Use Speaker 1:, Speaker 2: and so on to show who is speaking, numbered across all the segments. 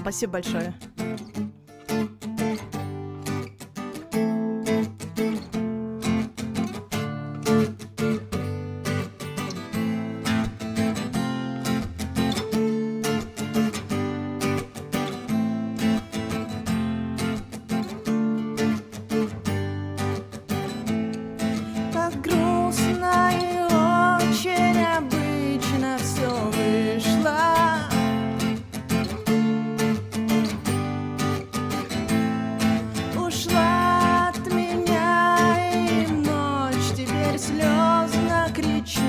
Speaker 1: Спасибо большое.
Speaker 2: Так грустно и очень обычно все вышло. Ушла от меня, и ночь теперь слезно кричу.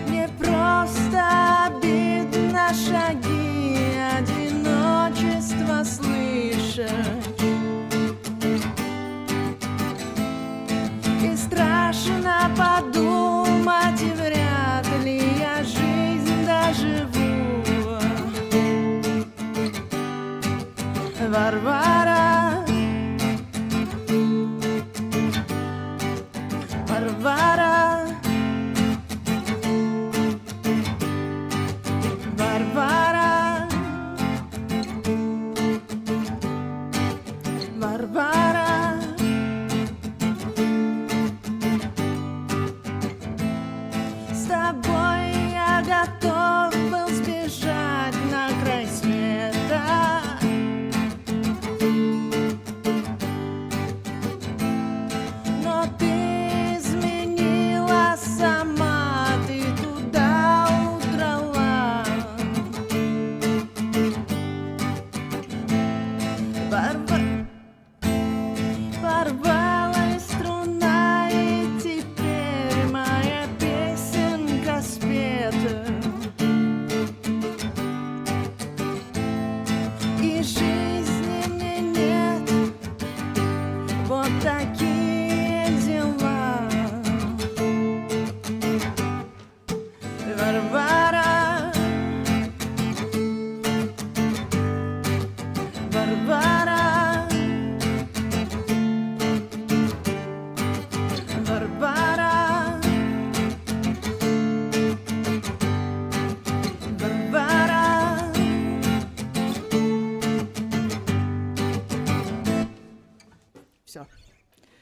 Speaker 2: Мне просто обидно шаги одиночества слышать. И страшно подумать, и вряд ли я жизнь доживу. Варвара, Варвара, Варвара, Варвара. С тобой я готов был сбежать на край света. Но ты изменила сама, ты туда удрала. Порвалась струна, и теперь моя песенка спета. И жизни мне нет, вот такие